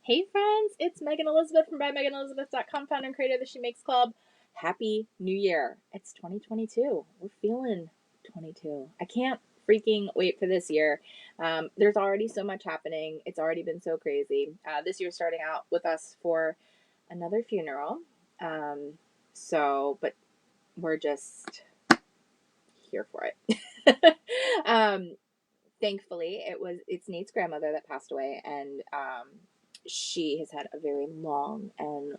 Hey friends, it's Megan Elizabeth from ByMeganElizabeth.com, founder and creator of the She Makes Club. Happy New Year. It's 2022. We're feeling 22. I can't freaking wait for this year. There's already so much happening. It's already been so crazy. This year's starting out with us for another funeral. But we're just here for it. um, Thankfully, it's Nate's grandmother that passed away, and she has had a very long and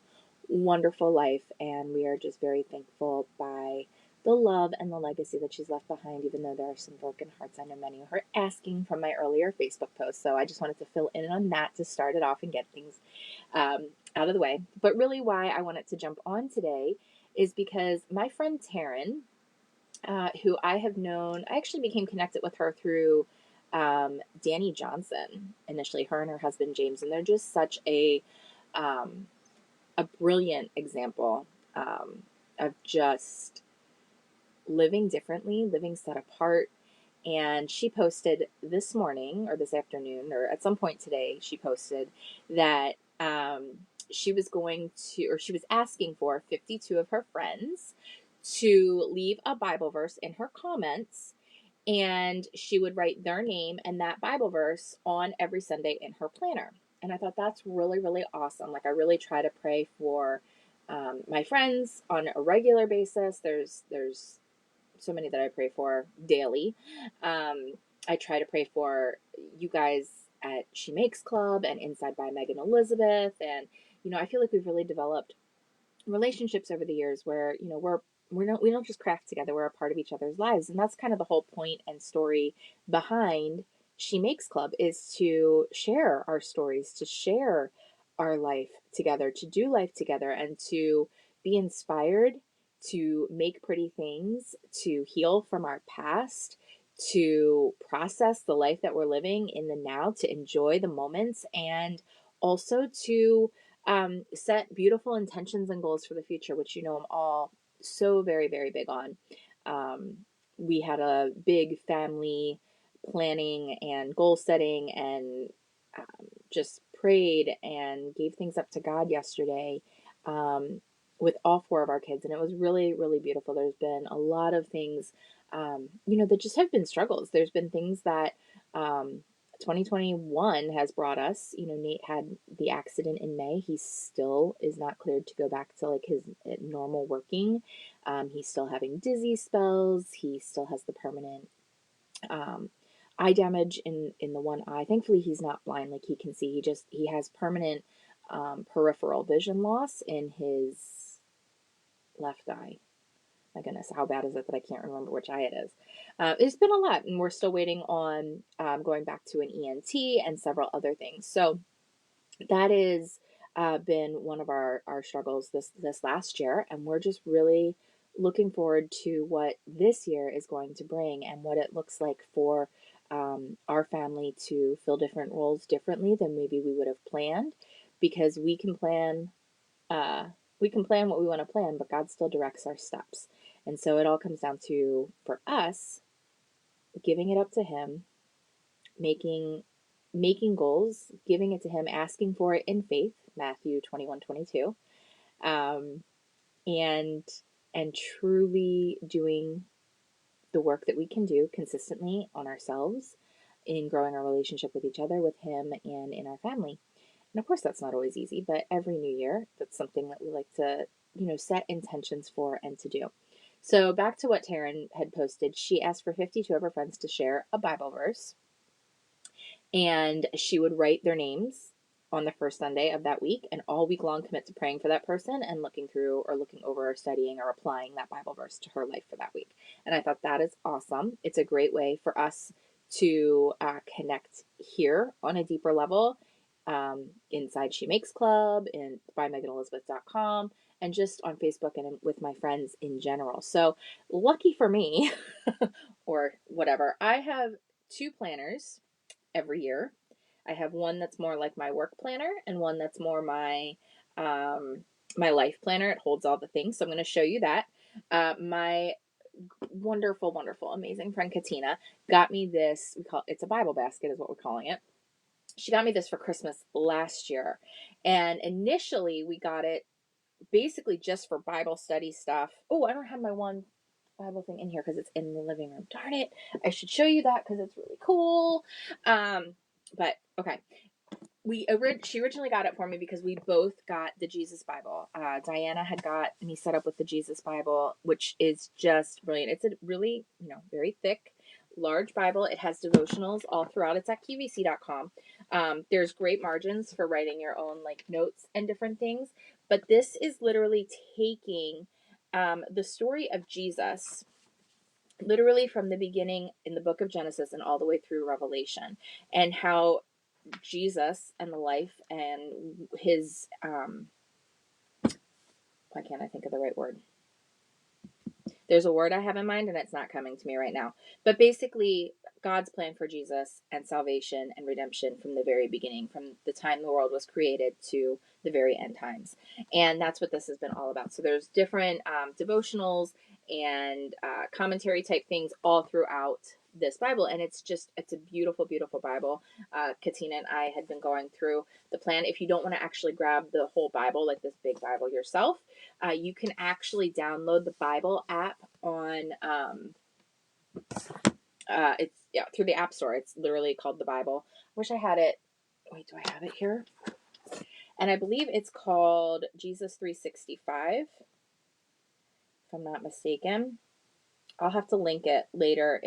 wonderful life, and we are just very thankful by the love and the legacy that she's left behind, even though there are some broken hearts. I know many of her asking from my earlier Facebook post, so I just wanted to fill in on that to start it off and get things out of the way. But really, why I wanted to jump on today is because my friend Taryn, who I have known, I actually became connected with her through Danny Johnson initially, her and her husband James, and they're just such um, a brilliant example of just living differently, living set apart. And she posted this morning or this afternoon or at some point today, she posted that she was going to, or she was asking for 52 of her friends to leave a Bible verse in her comments, and she would write their name and that Bible verse on every Sunday in her planner. And I thought that's really, really awesome. Like, I really try to pray for my friends on a regular basis. There's so many that I pray for daily. I try to pray for you guys at She Makes Club and Inside by Megan Elizabeth. And, I feel like we've really developed relationships over the years where, we don't just craft together, we're a part of each other's lives. And that's kind of the whole point and story behind She Makes Club, is to share our stories, to share our life together, to do life together, and to be inspired, to make pretty things, to heal from our past, to process the life that we're living in the now, to enjoy the moments, and also to set beautiful intentions and goals for the future, which I'm all so very, very big on. Um, we had a big family planning and goal setting, and just prayed and gave things up to God yesterday, um, with all four of our kids. And it was really, really beautiful. There's been a lot of things, that just have been struggles. There's been things that, 2021 has brought us. Nate had the accident in May. He still is not cleared to go back to like his normal working. He's still having dizzy spells. He still has the permanent um, eye damage in the one eye. Thankfully, he's not blind; like, he can see. He has permanent peripheral vision loss in his left eye. My goodness, how bad is it that I can't remember which eye it is? It's been a lot, and we're still waiting on going back to an ENT and several other things. So that is been one of our struggles this last year, and we're just really looking forward to what this year is going to bring and what it looks like for our family to fill different roles differently than maybe we would have planned, because uh, we can plan what we want to plan, but God still directs our steps. And so it all comes down to, for us, giving it up to Him, making goals, giving it to Him, asking for it in faith, Matthew 21:22, um, and truly doing the work that we can do consistently on ourselves, in growing our relationship with each other, with Him, and in our family. And of course, that's not always easy, but every new year, that's something that we like to, set intentions for and to do. So back to what Taryn had posted, she asked for 52 of her friends to share a Bible verse, and she would write their names on the first Sunday of that week, and all week long commit to praying for that person and looking through or looking over or studying or applying that Bible verse to her life for that week. And I thought that is awesome. It's a great way for us to connect here on a deeper level, inside She Makes Club and by MeganElizabeth.com, and just on Facebook and with my friends in general. So lucky for me, or whatever, I have two planners every year. I have one that's more like my work planner and one that's more my life planner. It holds all the things. So I'm going to show you that. My wonderful, wonderful, amazing friend Katina got me this. It's a Bible basket is what we're calling it. she got me this for Christmas last year. And initially we got it basically just for Bible study stuff. Oh, I don't have my one Bible thing in here because it's in the living room. Darn it. I should show you that because it's really cool. But okay. She originally got it for me because we both got the Jesus Bible. Diana had got me set up with the Jesus Bible, which is just brilliant. It's a really, very thick, large Bible. It has devotionals all throughout. It's at qvc.com. There's great margins for writing your own notes and different things. But this is literally taking the story of Jesus, literally from the beginning in the book of Genesis and all the way through Revelation, and how Jesus and the life and his why can't I think of the right word? There's a word I have in mind and it's not coming to me right now. But basically God's plan for Jesus and salvation and redemption from the very beginning, from the time the world was created to the very end times. And that's what this has been all about. So there's different devotionals and commentary type things all throughout this Bible. And it's a beautiful, beautiful Bible. Katina and I had been going through the plan. If you don't want to actually grab the whole Bible, like this big Bible yourself, you can actually download the Bible app on through the App Store. It's literally called the Bible. I wish I had it. Wait, do I have it here? And I believe it's called Jesus 365, if I'm not mistaken. I'll have to link it later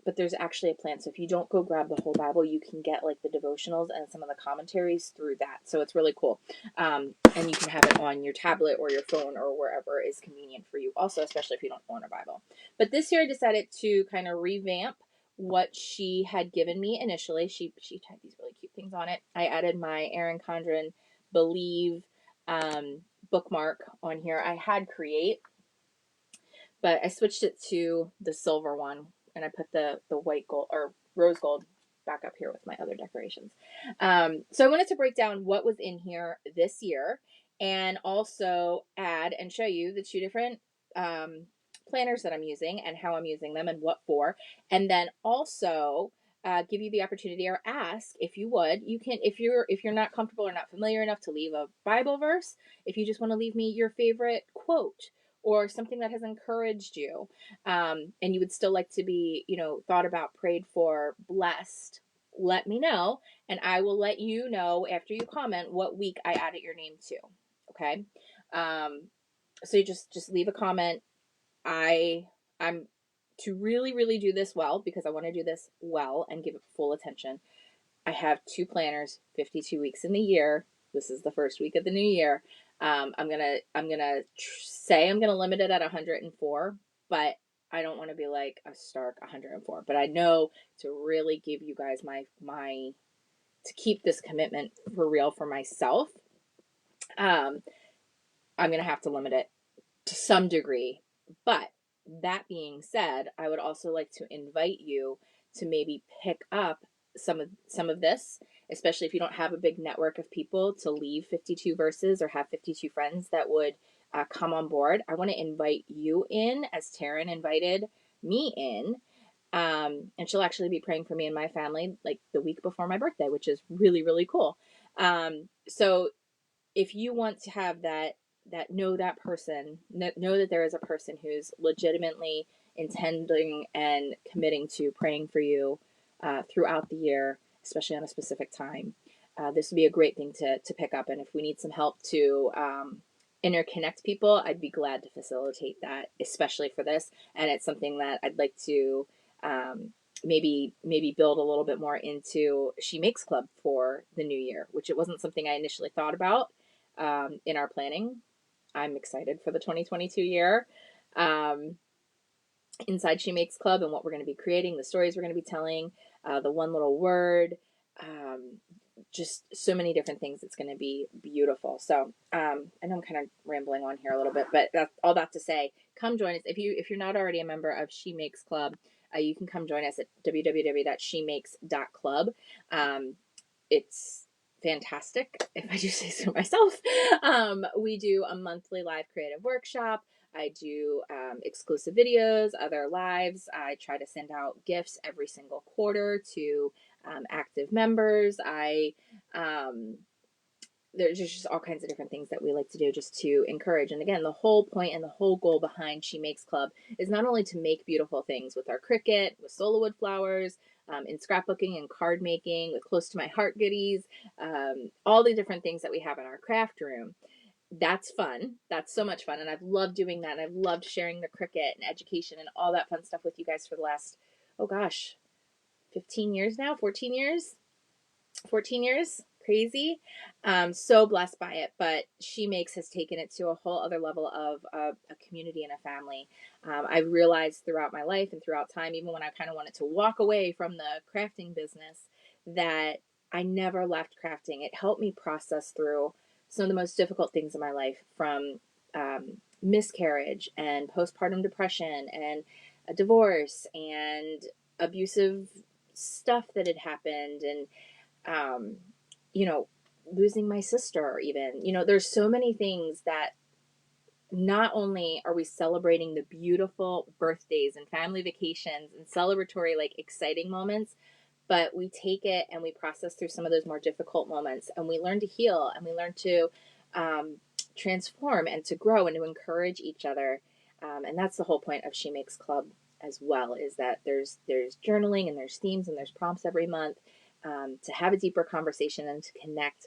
but there's actually a plan. So if you don't go grab the whole Bible, you can get the devotionals and some of the commentaries through that. So it's really cool. And you can have it on your tablet or your phone or wherever is convenient for you also, especially if you don't own a Bible. But this year I decided to kind of revamp what she had given me initially. She typed these really cute things on it. I added my Erin Condren Believe bookmark on here. I had Create, but I switched it to the silver one, and I put the white gold or rose gold back up here with my other decorations. So I wanted to break down what was in here this year and also add and show you the two different planners that I'm using and how I'm using them and what for. And then also give you the opportunity or ask if you would. You can, if you're not comfortable or not familiar enough to leave a Bible verse, if you just want to leave me your favorite quote or something that has encouraged you, and you would still like to be, thought about, prayed for, blessed, let me know, and I will let you know after you comment what week I added your name to. Okay, so you just leave a comment. I'm to really, really do this well, because I want to do this well and give it full attention. I have two planners, 52 weeks in the year. This is the first week of the new year. I'm gonna say I'm gonna limit it at 104, but I don't want to be like a stark 104. But I know to really give you guys my to keep this commitment for real for myself, I'm gonna have to limit it to some degree. But that being said, I would also like to invite you to maybe pick up some of this, especially if you don't have a big network of people to leave 52 verses or have 52 friends that would come on board. I want to invite you in as Taryn invited me in. And she'll actually be praying for me and my family the week before my birthday, which is really, really cool. So if you want to have that know that person, know that there is a person who's legitimately intending and committing to praying for you throughout the year, especially on a specific time, this would be a great thing to pick up. And if we need some help to interconnect people, I'd be glad to facilitate that, especially for this. And it's something that I'd like to maybe build a little bit more into She Makes Club for the new year, which it wasn't something I initially thought about in our planning. I'm excited for the 2022 year. Inside She Makes Club and what we're going to be creating, the stories we're going to be telling, the one little word, just so many different things. It's going to be beautiful. So I know I'm kind of rambling on here a little bit, but that's all that to say, come join us. If you're not already a member of She Makes Club, you can come join us at www.shemakes.club. It's fantastic, if I do say so myself. We do a monthly live creative workshop. I do exclusive videos, other lives. I try to send out gifts every single quarter to active members. There's just all kinds of different things that we like to do just to encourage. And again, the whole point and the whole goal behind She Makes Club is not only to make beautiful things with our Cricut, with solo wood flowers, in scrapbooking and card making, with close to my heart goodies, all the different things that we have in our craft room. That's fun. That's so much fun. And I've loved doing that. And I've loved sharing the Cricut and education and all that fun stuff with you guys for the last, oh gosh, 15 years now, 14 years. 14 years. Crazy. So blessed by it. But She Makes has taken it to a whole other level of a community and a family. I realized throughout my life and throughout time, even when I kind of wanted to walk away from the crafting business, that I never left crafting. It helped me process through some of the most difficult things in my life, from miscarriage and postpartum depression and a divorce and abusive stuff that had happened, and you know, losing my sister even. There's so many things that not only are we celebrating the beautiful birthdays and family vacations and celebratory, like, exciting moments, but we take it and we process through some of those more difficult moments, and we learn to heal, and we learn to transform and to grow and to encourage each other. And that's the whole point of She Makes Club as well, is that there's journaling and there's themes and there's prompts every month, to have a deeper conversation and to connect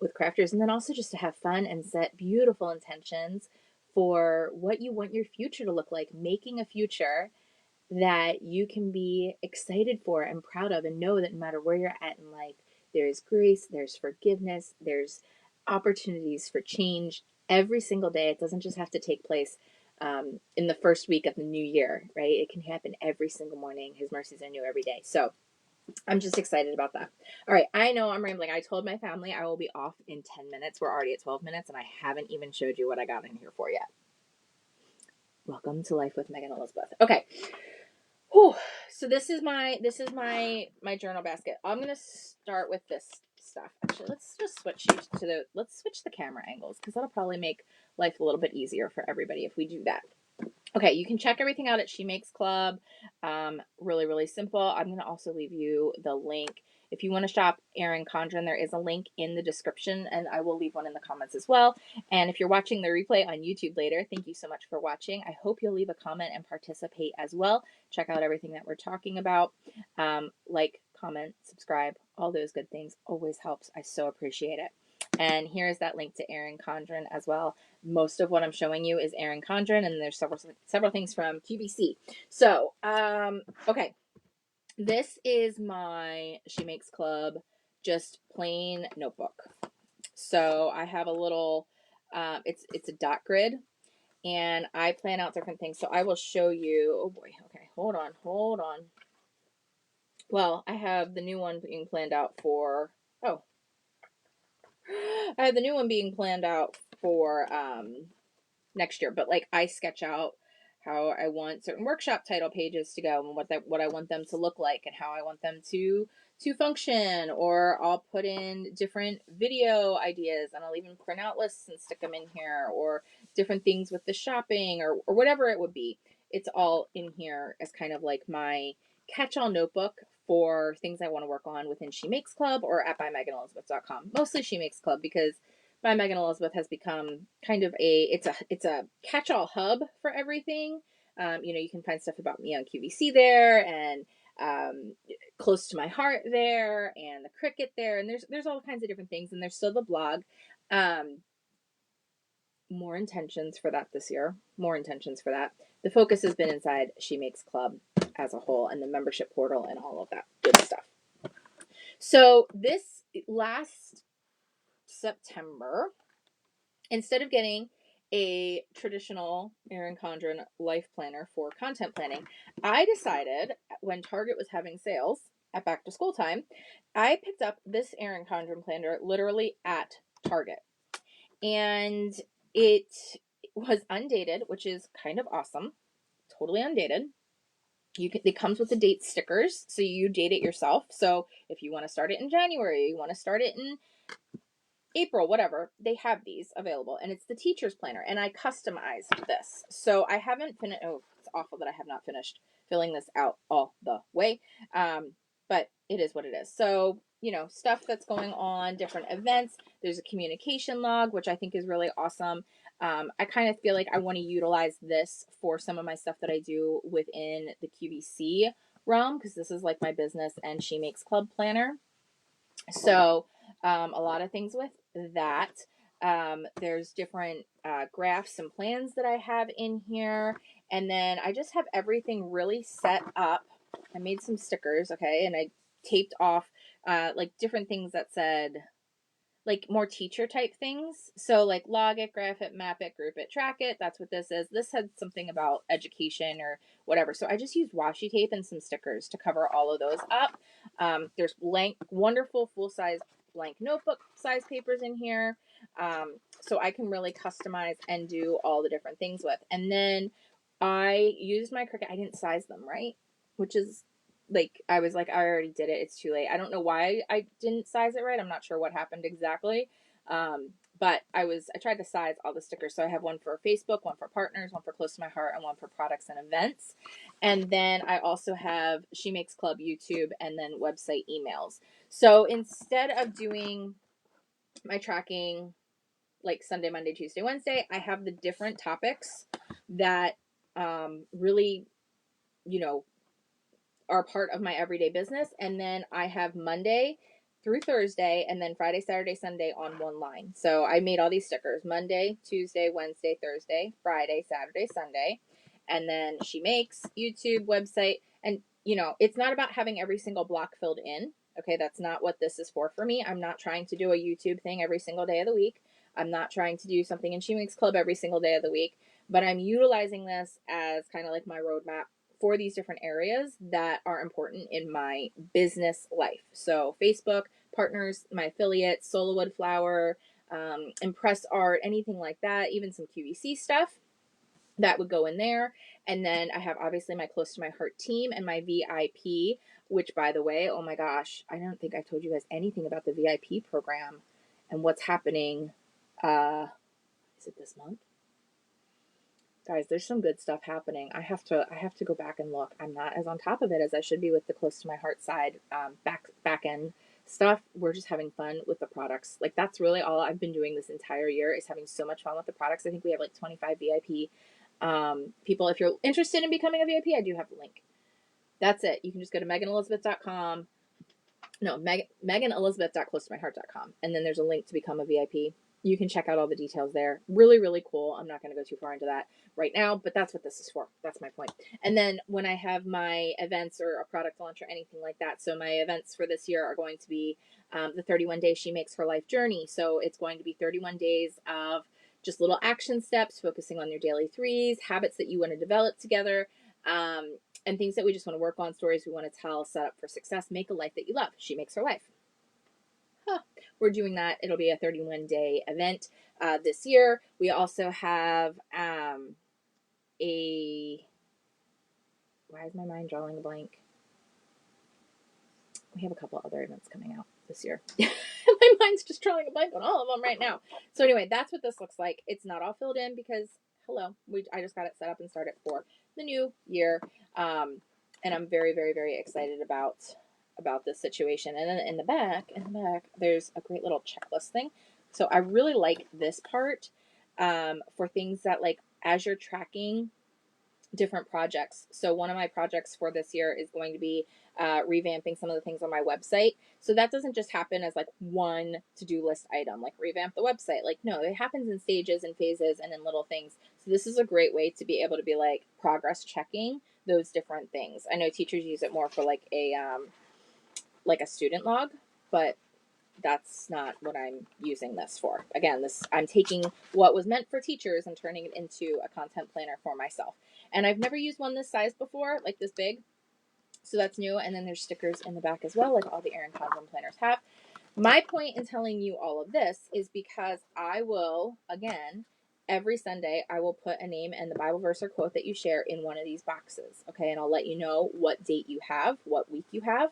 with crafters, and then also just to have fun and set beautiful intentions for what you want your future to look like, making a future that you can be excited for and proud of, and know that no matter where you're at in life, there's grace, there's forgiveness, there's opportunities for change every single day. It doesn't just have to take place in the first week of the new year, right? It can happen every single morning. His mercies are new every day. So I'm just excited about that. All right, I know I'm rambling. I told my family I will be off in 10 minutes. We're already at 12 minutes, and I haven't even showed you what I got in here for yet. Welcome to Life with Megan Elizabeth. Okay. Whew. So this is my journal basket. I'm gonna start with this stuff. Actually, let's just switch the camera angles, because that'll probably make life a little bit easier for everybody if we do that. Okay, you can check everything out at She Makes Club. Really, really simple. I'm going to also leave you the link. If you want to shop Erin Condren, there is a link in the description, and I will leave one in the comments as well. And if you're watching the replay on YouTube later, thank you so much for watching. I hope you'll leave a comment and participate as well. Check out everything that we're talking about. Like, comment, subscribe, all those good things always helps. I so appreciate it. And here's that link to Erin Condren as well. Most of what I'm showing you is Erin Condren, and there's several things from QVC. So, okay. This is my She Makes Club just plain notebook. So I have a little, it's a dot grid, and I plan out different things. So I will show you, oh boy, okay, hold on. Well, I have the new one being planned out for, I have the new one being planned out for next year, but like, I sketch out how I want certain workshop title pages to go, and what I want them to look like, and how I want them to function. Or I'll put in different video ideas, and I'll even print out lists and stick them in here, or different things with the shopping, or whatever it would be. It's all in here as kind of like my catch-all notebook for things I want to work on within She Makes Club or at bymeganelizabeth.com. Mostly She Makes Club, because By Megan Elizabeth has become kind of it's a catch-all hub for everything. You can find stuff about me on QVC there, and close to my heart there, and the Cricut there, and there's all kinds of different things, and there's still the blog. More intentions for that this year. More intentions for that. The focus has been inside She Makes Club as a whole, and the membership portal and all of that good stuff. So this last September, instead of getting a traditional Erin Condren life planner for content planning, I decided, when Target was having sales at back to school time, I picked up this Erin Condren planner literally at Target. And it was undated, which is kind of awesome. Totally undated. It comes with the date stickers, so you date it yourself. So if you want to start it in January, you want to start it in April, whatever, they have these available. And it's the teacher's planner, and I customized this. So I haven't finished. Oh, it's awful that I have not finished filling this out all the way. But but it is what it is. So, stuff that's going on, different events. There's a communication log, which I think is really awesome. I kind of feel like I want to utilize this for some of my stuff that I do within the QVC realm, because this is like my business and She Makes Club planner. So a lot of things with that. There's different graphs and plans that I have in here. And then I just have everything really set up. I made some stickers, okay, and I taped off like different things that said like more teacher type things. So like log it, graph it, map it, group it, track it. That's what this is. This had something about education or whatever. So I just used washi tape and some stickers to cover all of those up. There's blank, wonderful full-size blank notebook size papers in here. So I can really customize and do all the different things with. And then I used my Cricut. I didn't size them, right? Which is like, I was like, I already did it. It's too late. I don't know why I didn't size it right. I'm not sure what happened exactly. But I tried to size all the stickers. So I have one for Facebook, one for partners, one for close to my heart, and one for products and events. And then I also have She Makes Club YouTube and then website emails. So instead of doing my tracking like Sunday, Monday, Tuesday, Wednesday, I have the different topics that really, are part of my everyday business. And then I have Monday through Thursday and then Friday, Saturday, Sunday on one line. So I made all these stickers Monday, Tuesday, Wednesday, Thursday, Friday, Saturday, Sunday. And then She Makes YouTube, website. And, it's not about having every single block filled in. Okay, that's not what this is for me. I'm not trying to do a YouTube thing every single day of the week. I'm not trying to do something in She Makes Club every single day of the week. But I'm utilizing this as kind of like my roadmap for these different areas that are important in my business life. So Facebook, partners, my affiliates, Solo Wood Flower, Impress Art, anything like that, even some QVC stuff that would go in there. And then I have obviously my close to my heart team and my VIP, which by the way, oh my gosh, I don't think I told you guys anything about the VIP program and what's happening. Is it this month? Guys, there's some good stuff happening. I have to go back and look. I'm not as on top of it as I should be with the close to my heart side, back end stuff. We're just having fun with the products. Like that's really all I've been doing this entire year is having so much fun with the products. I think we have like 25 VIP people. If you're interested in becoming a VIP, I do have the link. That's it. You can just go to meganelizabeth.com. No, meganelizabeth.closetomyheart.com. And then there's a link to become a VIP. You can check out all the details there. Really, really cool. I'm not going to go too far into that right now, but that's what this is for. That's my point. And then when I have my events or a product launch or anything like that, so my events for this year are going to be the 31 Days She Makes Her Life Journey. So it's going to be 31 days of just little action steps, focusing on your daily threes, habits that you want to develop together, and things that we just want to work on, stories we want to tell, set up for success, make a life that you love. She makes her life. We're doing that. It'll be a 31-day event this year. We also have why is my mind drawing a blank? We have a couple other events coming out this year. My mind's just drawing a blank on all of them right now. So anyway, that's what this looks like. It's not all filled in because, I just got it set up and started for the new year. And I'm very, very, very excited about this situation. And then in the back, there's a great little checklist thing. So I really like this part for things that like as you're tracking different projects. So one of my projects for this year is going to be revamping some of the things on my website. So that doesn't just happen as like one to-do list item, like revamp the website. Like, no, it happens in stages and phases and in little things. So this is a great way to be able to be like progress checking those different things. I know teachers use it more for like a student log, but that's not what I'm using this for. Again, I'm taking what was meant for teachers and turning it into a content planner for myself. And I've never used one this size before, like this big. So that's new. And then there's stickers in the back as well, like all the Erin Condren planners have. My point in telling you all of this is because I will, again, every Sunday, I will put a name and the Bible verse or quote that you share in one of these boxes. Okay. And I'll let you know what date you have, what week you have,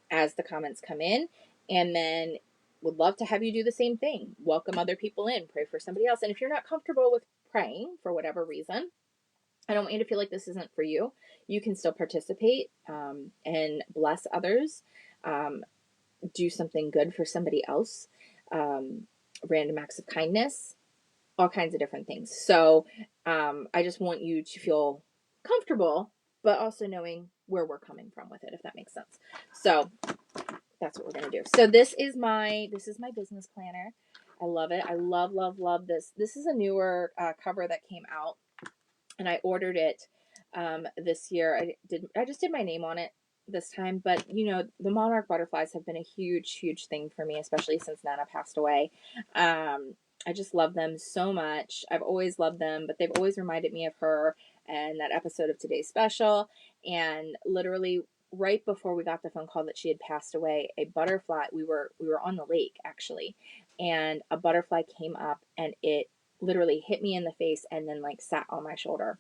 as the comments come in. And then would love to have you do the same thing. Welcome other people in, pray for somebody else. And if you're not comfortable with praying for whatever reason, I don't want you to feel like this isn't for you. You can still participate and bless others, um, do something good for somebody else, um, random acts of kindness, all kinds of different things. So I just want you to feel comfortable, but also knowing where we're coming from with it, if that makes sense. So that's what we're gonna do. So this is my business planner. I love it. I love this. This is a newer cover that came out, and I ordered it this year. I just did my name on it this time, but you know, the monarch butterflies have been a huge thing for me, especially since Nana passed away. I just love them so much. I've always loved them, but they've always reminded me of her and that episode of Today's Special. And literally right before we got the phone call that she had passed away, a butterfly, we were on the lake actually, and a butterfly came up and it literally hit me in the face and then like sat on my shoulder.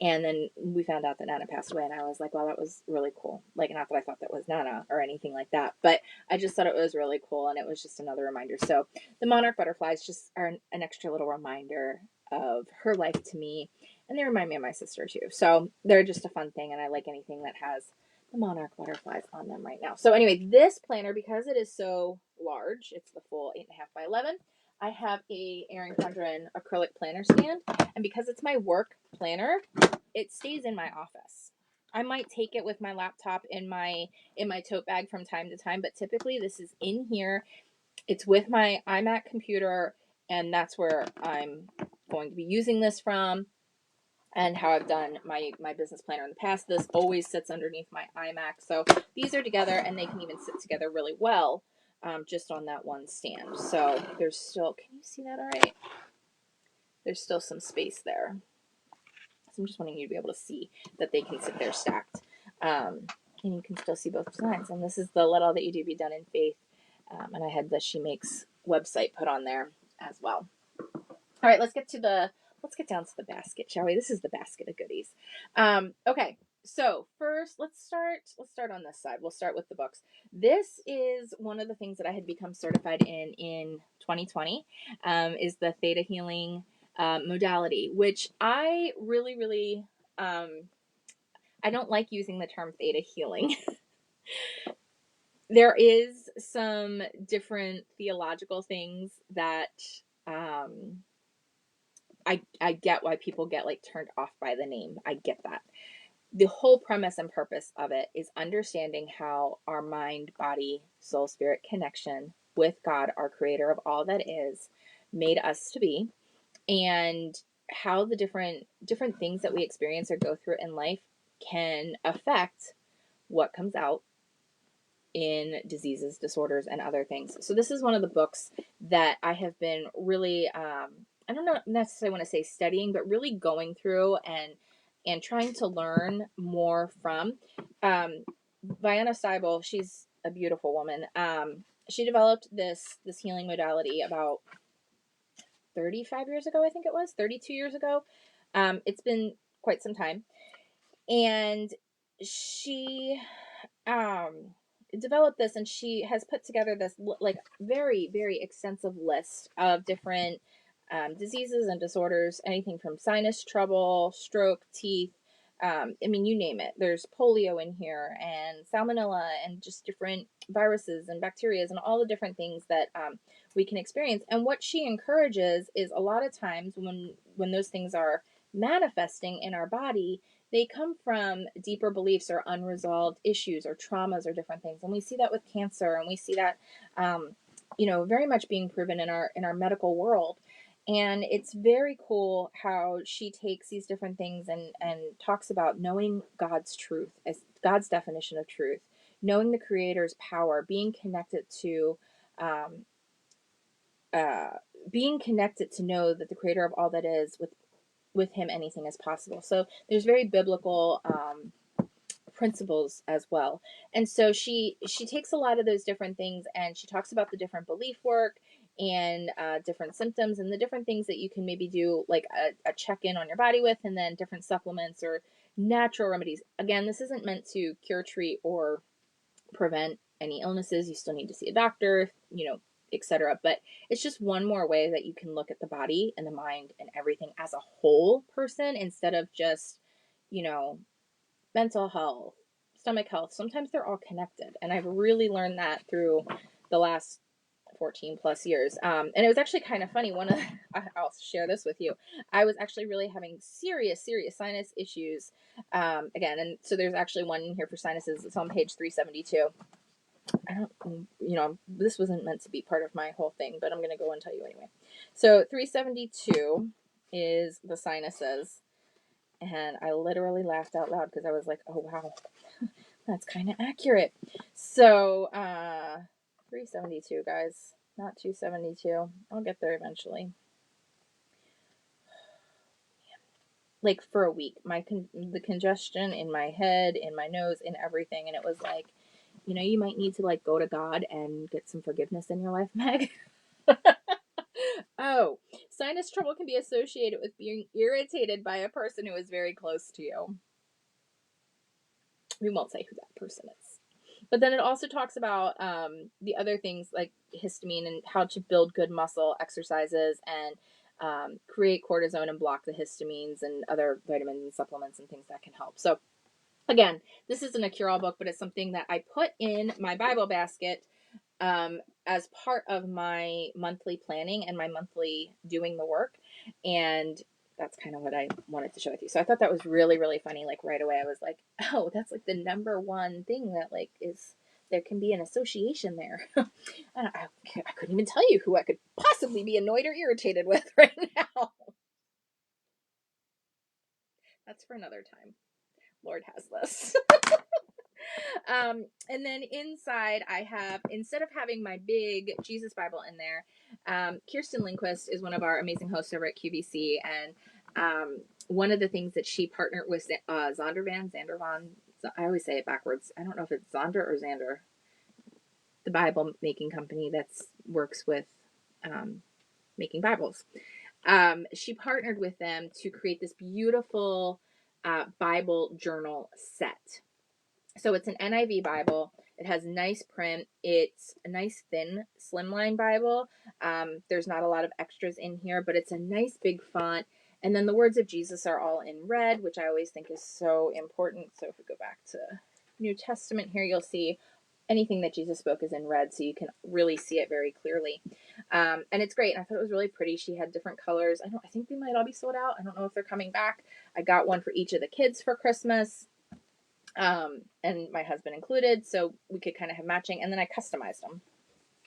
And then we found out that Nana passed away, and I was like, wow, that was really cool. Like, not that I thought that was Nana or anything like that, but I just thought it was really cool, and it was just another reminder. So the monarch butterflies just are an extra little reminder of her life to me, and they remind me of my sister too. So they're just a fun thing, and I like anything that has the monarch butterflies on them right now. So anyway, this planner, because it is so large, it's the full 8.5 by 11. I have a Erin Condren acrylic planner stand, and because it's my work planner, it stays in my office. I might take it with my laptop in my tote bag from time to time, but typically this is in here. It's with my iMac computer, and that's where I'm going to be using this from, and how I've done my business planner in the past. This always sits underneath my iMac, so these are together, and they can even sit together really well just on that one stand. So there's still, can you see that all right? There's still some space there. So I'm just wanting you to be able to see that they can sit there stacked. And you can still see both sides. And this is the Let All That You Do Be Done in Faith. And I had the She Makes website put on there as well. All right, let's get down to the basket, shall we? This is the basket of goodies. Okay, so first let's start on this side. We'll start with the books. This is one of the things that I had become certified in 2020, is the Theta Healing modality, which I really I don't like using the term Theta Healing. There is some different theological things that I get why people get like turned off by the name. I get that. The whole premise and purpose of it is understanding how our mind, body, soul, spirit connection with God, our creator of all that is, made us to be, and how the different things that we experience or go through in life can affect what comes out in diseases, disorders, and other things. So this is one of the books that I have been really, I don't know necessarily want to say studying, but really going through and trying to learn more from. Vianna Seibel, she's a beautiful woman. She developed this healing modality about 35 years ago, I think it was 32 years ago. It's been quite some time, and she developed this, and she has put together this like very extensive list of different diseases and disorders, anything from sinus trouble, stroke, teeth. I mean, you name it. There's polio in here, and salmonella, and just different viruses and bacteria, and all the different things that we can experience. And what she encourages is a lot of times when those things are manifesting in our body, they come from deeper beliefs or unresolved issues or traumas or different things. And we see that with cancer, and we see that, very much being proven in our medical world. And it's very cool how she takes these different things and talks about knowing God's truth, as God's definition of truth, knowing the Creator's power, being connected to, being connected to know that the Creator of all that is, with him anything is possible. So there's very biblical principles as well. And so she takes a lot of those different things, and she talks about the different belief work and different symptoms and the different things that you can maybe do, like a check-in on your body with, and then different supplements or natural remedies. Again, this isn't meant to cure, treat, or prevent any illnesses. You still need to see a doctor, etc. But it's just one more way that you can look at the body and the mind and everything as a whole person, instead of just you know, mental health, stomach health, sometimes they're all connected. And I've really learned that through the last 14 plus years. And it was actually kind of funny. I'll share this with you. I was actually really having serious sinus issues. Again, and so there's actually one in here for sinuses. It's on page 372. I don't, this wasn't meant to be part of my whole thing, but I'm going to go and tell you anyway. So 372 is the sinuses. And I literally laughed out loud because I was like, oh, wow, that's kind of accurate. So 372, guys, not 272. I'll get there eventually. Like for a week, the congestion in my head, in my nose, in everything. And it was like, you might need to like go to God and get some forgiveness in your life, Meg. Oh, sinus trouble can be associated with being irritated by a person who is very close to you. We won't say who that person is. But then it also talks about the other things like histamine and how to build good muscle exercises and create cortisone and block the histamines and other vitamins and supplements and things that can help. So again, this isn't a cure-all book, but it's something that I put in my Bible basket as part of my monthly planning and my monthly doing the work. And that's kind of what I wanted to share with you. So I thought that was really, really funny. Like right away, I was like, oh, that's like the number one thing that like there can be an association there. I couldn't even tell you who I could possibly be annoyed or irritated with right now. That's for another time. Lord has this. And then inside I have, instead of having my big Jesus Bible in there, Kirsten Lindquist is one of our amazing hosts over at QVC. And one of the things that she partnered with Zondervan, I always say it backwards. I don't know if it's Zonder or Xander, the Bible making company that works with making Bibles. She partnered with them to create this beautiful Bible journal set. So it's an NIV Bible. It has nice print. It's a nice thin slimline Bible. There's not a lot of extras in here, but it's a nice big font. And then the words of Jesus are all in red, which I always think is so important. So if we go back to New Testament here, you'll see anything that Jesus spoke is in red, so you can really see it very clearly. And it's great. And I thought it was really pretty. She had different colors. I think they might all be sold out. I don't know if they're coming back. I got one for each of the kids for Christmas. And my husband included, so we could kind of have matching. And then I customized them.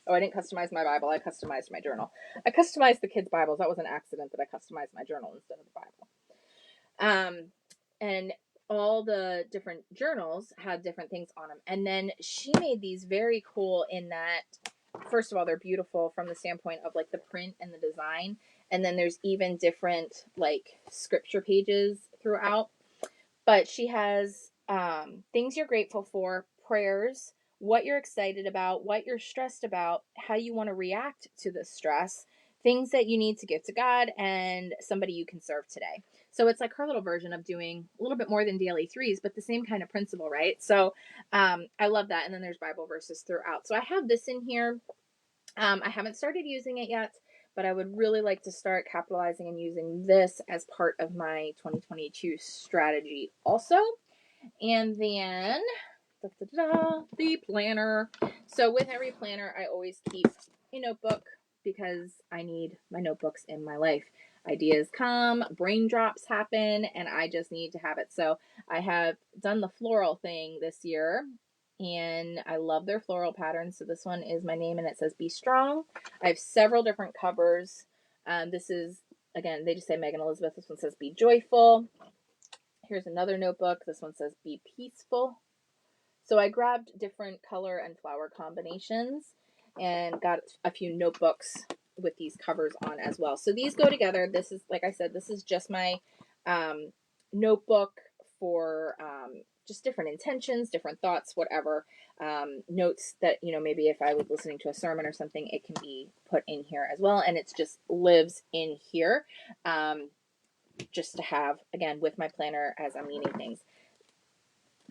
Oh, I didn't customize my Bible. I customized my journal. I customized the kids' Bibles. That was an accident that I customized my journal instead of the Bible. And all the different journals had different things on them. And then she made these very cool in that, first of all, they're beautiful from the standpoint of like the print and the design. And then there's even different like scripture pages throughout. But she has things you're grateful for, prayers, what you're excited about, what you're stressed about, how you want to react to the stress, things that you need to give to God, and somebody you can serve today. So it's like her little version of doing a little bit more than daily threes, but the same kind of principle, right? So I love that. And then there's Bible verses throughout. So I have this in here. I haven't started using it yet, but I would really like to start capitalizing and using this as part of my 2022 strategy also. And then the planner. So with every planner, I always keep a notebook because I need my notebooks in my life. Ideas come, brain drops happen, and I just need to have it. So I have done the floral thing this year, and I love their floral patterns. So this one is my name, and it says Be Strong. I have several different covers. This is, again, they just say Megan Elizabeth. This one says Be Joyful. Here's another notebook. This one says Be Peaceful. So I grabbed different color and flower combinations and got a few notebooks with these covers on as well. So these go together. This is, like I said, this is just my notebook for just different intentions, different thoughts, whatever. Notes that, maybe if I was listening to a sermon or something, it can be put in here as well. And it just lives in here just to have, again, with my planner as I'm needing things.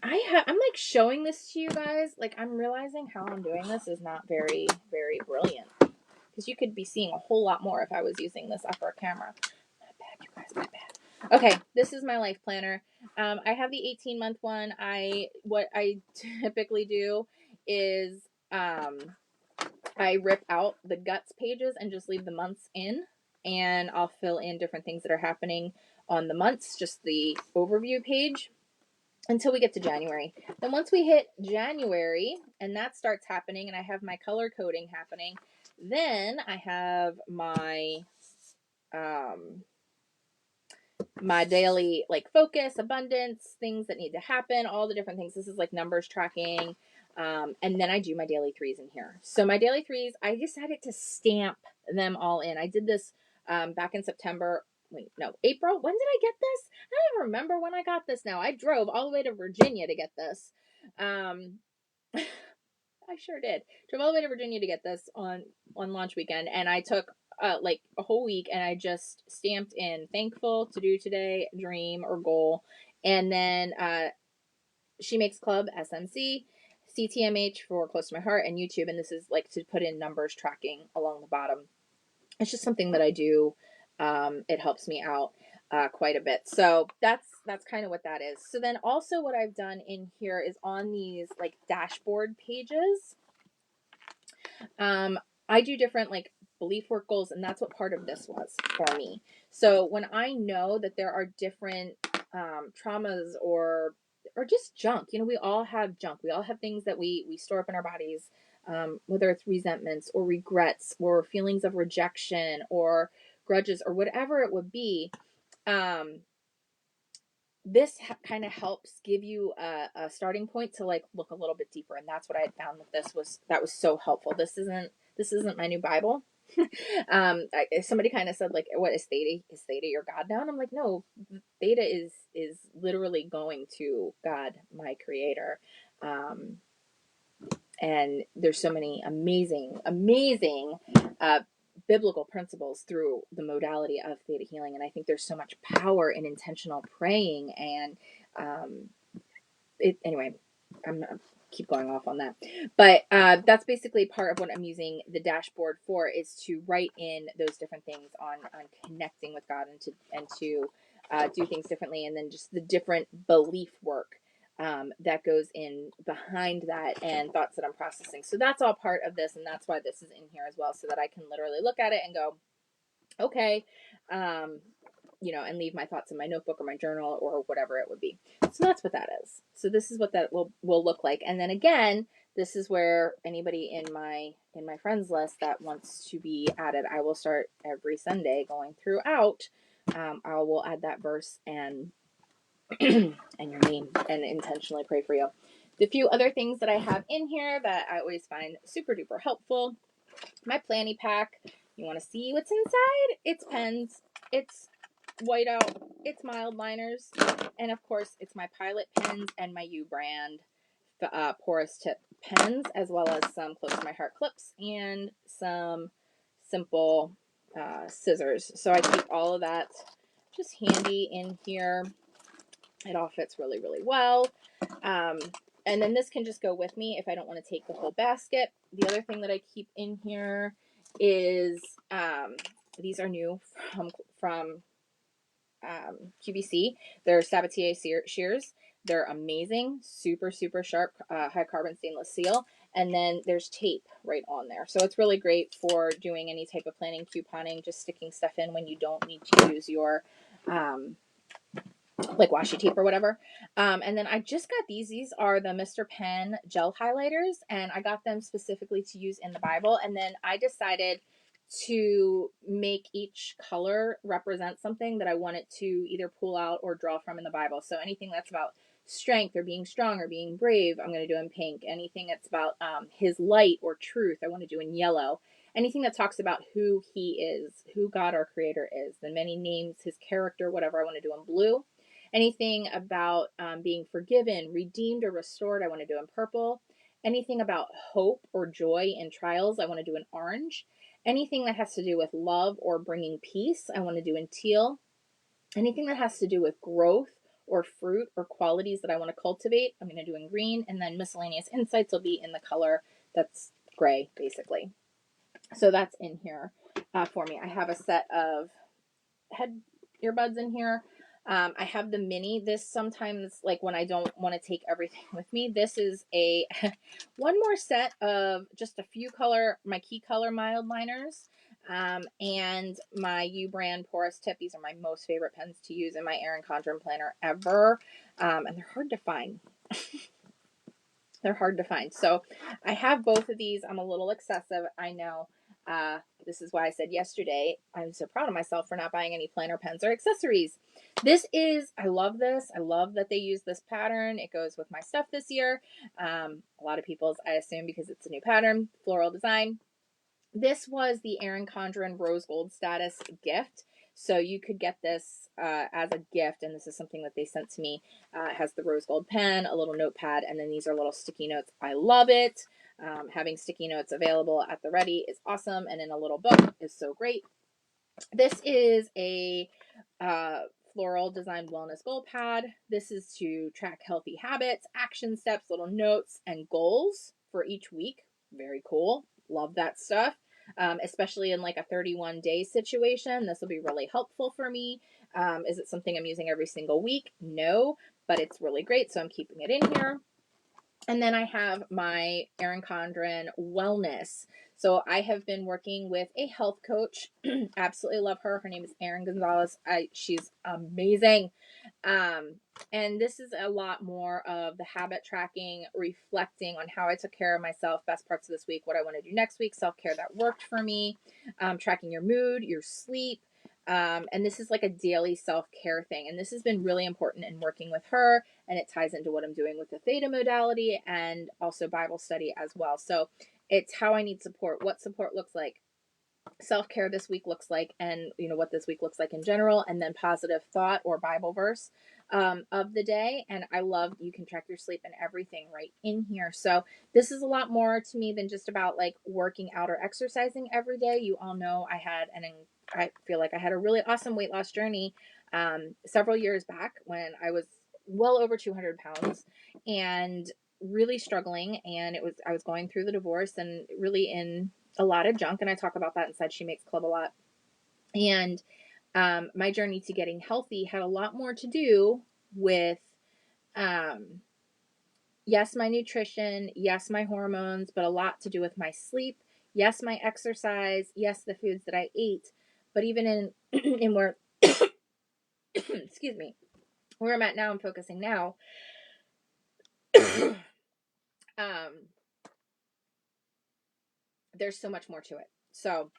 I'm like showing this to you guys. Like I'm realizing how I'm doing this is not very, very brilliant. Because you could be seeing a whole lot more if I was using this upper camera. My bad, you guys, my bad. Okay, this is my life planner. I have the 18-month one. What I typically do is I rip out the guts pages and just leave the months in, and I'll fill in different things that are happening on the months, just the overview page, until we get to January. Then once we hit January and that starts happening and I have my color coding happening, then I have my daily like focus, abundance, things that need to happen, all the different things. This is like numbers tracking. And then I do my daily threes in here. So my daily threes, I decided to stamp them all in. I did this back in September. Wait, no, April. When did I get this? I don't even remember when I got this now. I drove all the way to Virginia to get this. I sure did. Drove all the way to Virginia to get this on launch weekend, and I took like a whole week, and I just stamped in thankful, to do today, dream or goal, and then She Makes Club, SMC, CTMH for close to my heart, and YouTube. And this is like to put in numbers tracking along the bottom. It's just something that I do. It helps me out quite a bit. So that's kind of what that is. So then also what I've done in here is on these like dashboard pages. I do different like belief work goals, and that's what part of this was for me. So when I know that there are different traumas or just junk, you know, we all have junk. We all have things that we store up in our bodies, whether it's resentments or regrets or feelings of rejection or grudges or whatever it would be. This kind of helps give you a starting point to like look a little bit deeper, and that's what I had found that was so helpful. This isn't my new Bible. Somebody kind of said like, what is theta? Is theta your God now? And I'm like, no, theta is literally going to God, my creator. And there's so many amazing biblical principles through the modality of theta healing, and I think there's so much power in intentional praying. And anyway, I'm not keep going off on that, but that's basically part of what I'm using the dashboard for, is to write in those different things on connecting with God, and to do things differently, and then just the different belief work that goes in behind that, and thoughts that I'm processing. So that's all part of this, and that's why this is in here as well, so that I can literally look at it and go, okay, you know, and leave my thoughts in my notebook or my journal or whatever it would be. So that's what that is. So this is what that will look like. And then again, this is where anybody in my friends list that wants to be added, I will start every Sunday going throughout. I will add that verse and and your name, and intentionally pray for you. The few other things that I have in here that I always find super duper helpful: my planny pack. You want to see what's inside? It's pens, it's whiteout, it's mild liners, and of course it's my Pilot pens and my U brand porous tip pens, as well as some close to my heart clips and some simple scissors. So I keep all of that just handy in here. It all fits really, really well. And then this can just go with me if I don't want to take the whole basket. The other thing that I keep in here is these are new from QVC. They're Sabatier shears. They're amazing, super, super sharp, high carbon stainless steel. And then there's tape right on there. So it's really great for doing any type of planning, couponing, just sticking stuff in when you don't need to use your like washi tape or whatever. And then I just got these. These are the Mr. Pen gel highlighters, and I got them specifically to use in the Bible. And then I decided to make each color represent something that I wanted to either pull out or draw from in the Bible. So anything that's about strength or being strong or being brave, I'm going to do in pink. Anything that's about his light or truth, I want to do in yellow. Anything that talks about who he is, who God our creator is, the many names, his character, whatever, I want to do in blue. Anything about being forgiven, redeemed, or restored, I want to do in purple. Anything about hope or joy in trials, I want to do in orange. Anything that has to do with love or bringing peace, I want to do in teal. Anything that has to do with growth or fruit or qualities that I want to cultivate, I'm going to do in green. And then miscellaneous insights will be in the color that's gray, basically. So that's in here for me. I have a set of head earbuds in here. I have the mini. This sometimes, like when I don't want to take everything with me, this is a one more set of just a few my key color mild liners, and my U brand porous tip. These are my most favorite pens to use in my Erin Condren Planner ever, and they're hard to find. They're hard to find. So I have both of these. I'm a little excessive, I know. This is why I said yesterday, I'm so proud of myself for not buying any planner pens or accessories. I love this. I love that they use this pattern. It goes with my stuff this year. A lot of people's, I assume, because it's a new pattern, floral design. This was the Erin Condren Rose Gold Status gift. So you could get this as a gift, and this is something that they sent to me. It has the rose gold pen, a little notepad, and then these are little sticky notes. I love it. Having sticky notes available at the ready is awesome, and in a little book is so great. This is a floral design wellness goal pad. This is to track healthy habits, action steps, little notes, and goals for each week. Very cool. Love that stuff. Especially in like a 31-day situation. This will be really helpful for me. Is it something I'm using every single week? No, but it's really great, so I'm keeping it in here. And then I have my Erin Condren Wellness. So I have been working with a health coach. Absolutely love her. Her name is Erin Gonzalez. She's amazing. And this is a lot more of the habit tracking, reflecting on how I took care of myself, best parts of this week, what I want to do next week, self-care that worked for me, tracking your mood, your sleep. And this is like a daily self-care thing. And this has been really important in working with her. And it ties into what I'm doing with the theta modality and also Bible study as well. So it's how I need support, what support looks like, self-care this week looks like, and what this week looks like in general, and then positive thought or Bible verse of the day. And I love, you can track your sleep and everything right in here. So this is a lot more to me than just about like working out or exercising every day. You all know I feel like I had a really awesome weight loss journey several years back when I was well over 200 pounds and really struggling. And I was going through the divorce and really in a lot of junk. And I talk about that inside She Makes Club a lot. And my journey to getting healthy had a lot more to do with, yes, my nutrition, yes, my hormones, but a lot to do with my sleep. Yes, my exercise. Yes, the foods that I ate. But even in, in where, excuse me, where I'm at now, I'm focusing now. There's so much more to it. So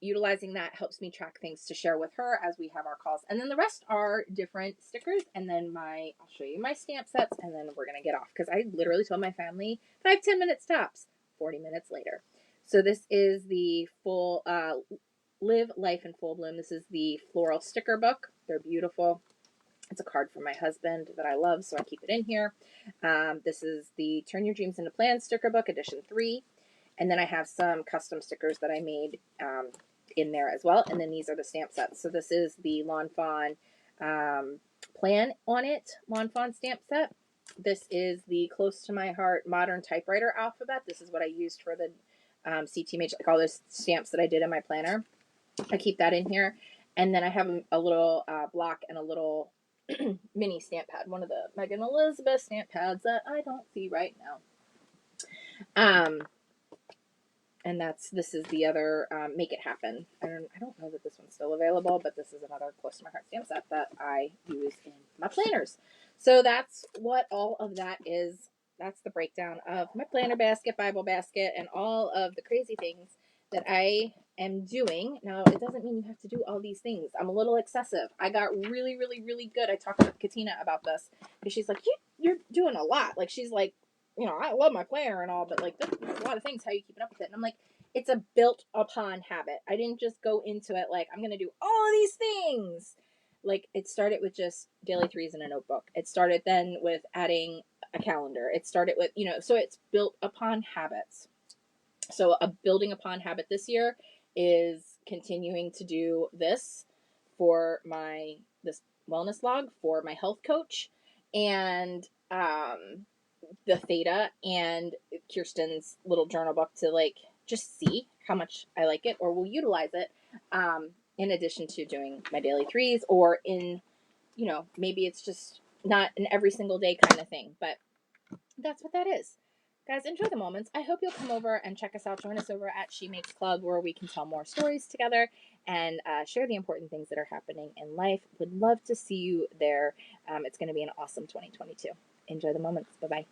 utilizing that helps me track things to share with her as we have our calls. And then the rest are different stickers. And then I'll show you my stamp sets, and then we're going to get off because I literally told my family 5-10 minutes tops, 40 minutes later. So this is the full Live Life in Full Bloom. This is the floral sticker book. They're beautiful. It's a card from my husband that I love, so I keep it in here. This is the Turn Your Dreams into Plans sticker book, edition 3. And then I have some custom stickers that I made in there as well. And then these are the stamp sets. So this is the Lawn Fawn Plan on It Lawn Fawn stamp set. This is the Close to My Heart Modern Typewriter Alphabet. This is what I used for the CTMH, like all those stamps that I did in my planner. I keep that in here. And then I have a little block and a little mini stamp pad. One of the Megan Elizabeth stamp pads that I don't see right now. And this is the other Make It Happen. I don't know that this one's still available, but this is another Close to My Heart stamp set that I use in my planners. So that's what all of that is. That's the breakdown of my planner basket, Bible basket, and all of the crazy things that I am doing. Now, it doesn't mean you have to do all these things. I'm a little excessive. I got really, really, really good. I talked with Katina about this because she's like, you're doing a lot. Like, she's like, I love my planner and all, but like, there's a lot of things. How are you keeping up with it? And I'm like, it's a built upon habit. I didn't just go into it like, I'm going to do all of these things. Like, it started with just daily threes in a notebook. It started then with adding a calendar. It started with, so it's built upon habits. So a building upon habit this year is continuing to do this for this wellness log, for my health coach, and, the theta and Kirsten's little journal book to like just see how much I like it or will utilize it in addition to doing my daily threes or in you know, maybe it's just not an every single day kind of thing, but that's what that is. Guys, enjoy the moments. I hope you'll come over and check us out. Join us over at She Makes Club, where we can tell more stories together and share the important things that are happening in life. Would love to see you there. It's going to be an awesome 2022. Enjoy the moments. Bye-bye.